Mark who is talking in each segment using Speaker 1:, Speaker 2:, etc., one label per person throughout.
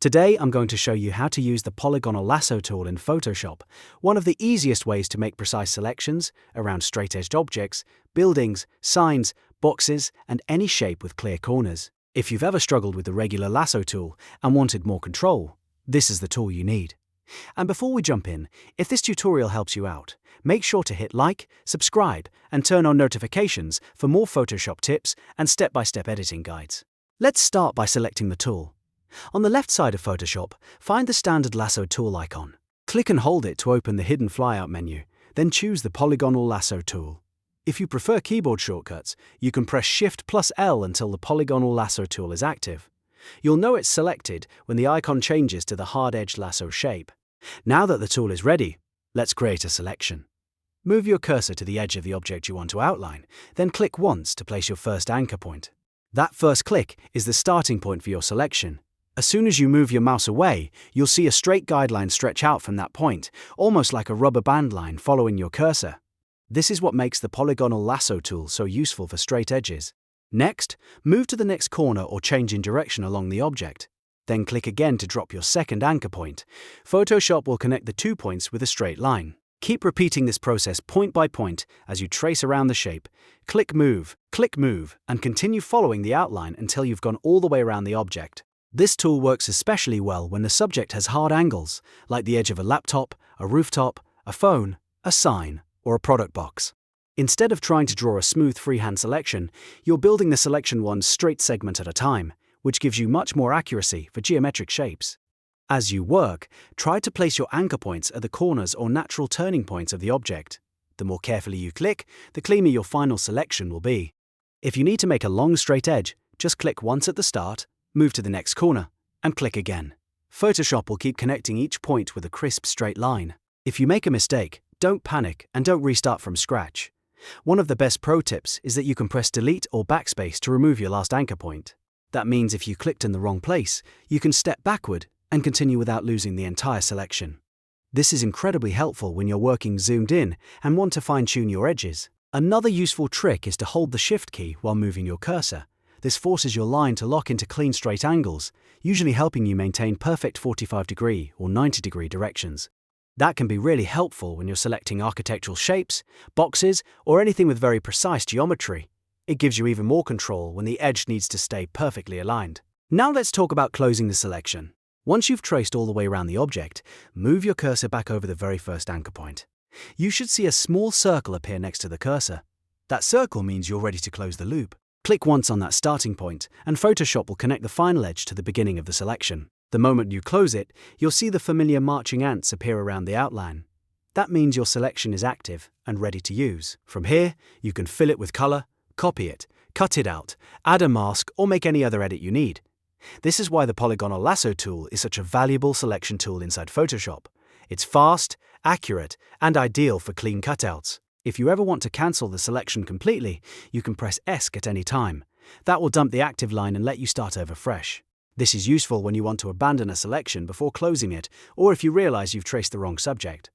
Speaker 1: Today I'm going to show you how to use the Polygonal Lasso Tool in Photoshop, one of the easiest ways to make precise selections around straight-edged objects, buildings, signs, boxes, and any shape with clear corners. If you've ever struggled with the regular lasso tool and wanted more control, this is the tool you need. And before we jump in, if this tutorial helps you out, make sure to hit like, subscribe, and turn on notifications for more Photoshop tips and step-by-step editing guides. Let's start by selecting the tool. On the left side of Photoshop, find the standard lasso tool icon. Click and hold it to open the hidden flyout menu, then choose the Polygonal Lasso Tool. If you prefer keyboard shortcuts, you can press Shift+L until the Polygonal Lasso Tool is active. You'll know it's selected when the icon changes to the hard-edged lasso shape. Now that the tool is ready, let's create a selection. Move your cursor to the edge of the object you want to outline, then click once to place your first anchor point. That first click is the starting point for your selection. As soon as you move your mouse away, you'll see a straight guideline stretch out from that point, almost like a rubber band line following your cursor. This is what makes the Polygonal Lasso Tool so useful for straight edges. Next, move to the next corner or change in direction along the object. Then click again to drop your second anchor point. Photoshop will connect the 2 points with a straight line. Keep repeating this process point by point as you trace around the shape. Click move, and continue following the outline until you've gone all the way around the object. This tool works especially well when the subject has hard angles, like the edge of a laptop, a rooftop, a phone, a sign, or a product box. Instead of trying to draw a smooth freehand selection, you're building the selection one straight segment at a time, which gives you much more accuracy for geometric shapes. As you work, try to place your anchor points at the corners or natural turning points of the object. The more carefully you click, the cleaner your final selection will be. If you need to make a long straight edge, just click once at the start, move to the next corner, and click again. Photoshop will keep connecting each point with a crisp straight line. If you make a mistake, don't panic and don't restart from scratch. One of the best pro tips is that you can press Delete or Backspace to remove your last anchor point. That means if you clicked in the wrong place, you can step backward and continue without losing the entire selection. This is incredibly helpful when you're working zoomed in and want to fine-tune your edges. Another useful trick is to hold the Shift key while moving your cursor. This forces your line to lock into clean straight angles, usually helping you maintain perfect 45-degree or 90-degree directions. That can be really helpful when you're selecting architectural shapes, boxes, or anything with very precise geometry. It gives you even more control when the edge needs to stay perfectly aligned. Now let's talk about closing the selection. Once you've traced all the way around the object, move your cursor back over the very first anchor point. You should see a small circle appear next to the cursor. That circle means you're ready to close the loop. Click once on that starting point, and Photoshop will connect the final edge to the beginning of the selection. The moment you close it, you'll see the familiar marching ants appear around the outline. That means your selection is active and ready to use. From here, you can fill it with color, copy it, cut it out, add a mask, or make any other edit you need. This is why the Polygonal Lasso Tool is such a valuable selection tool inside Photoshop. It's fast, accurate, and ideal for clean cutouts. If you ever want to cancel the selection completely, you can press ESC at any time. That will dump the active line and let you start over fresh. This is useful when you want to abandon a selection before closing it, or if you realize you've traced the wrong subject.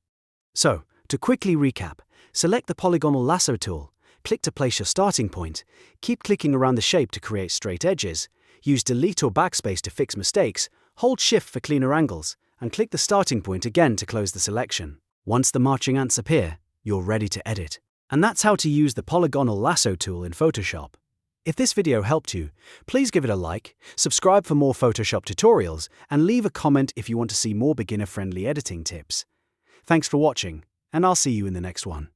Speaker 1: So, to quickly recap, select the Polygonal Lasso Tool, click to place your starting point, keep clicking around the shape to create straight edges, use Delete or Backspace to fix mistakes, hold Shift for cleaner angles, and click the starting point again to close the selection. Once the marching ants appear, you're ready to edit. And that's how to use the Polygonal Lasso Tool in Photoshop. If this video helped you, please give it a like, subscribe for more Photoshop tutorials, and leave a comment if you want to see more beginner-friendly editing tips. Thanks for watching, and I'll see you in the next one.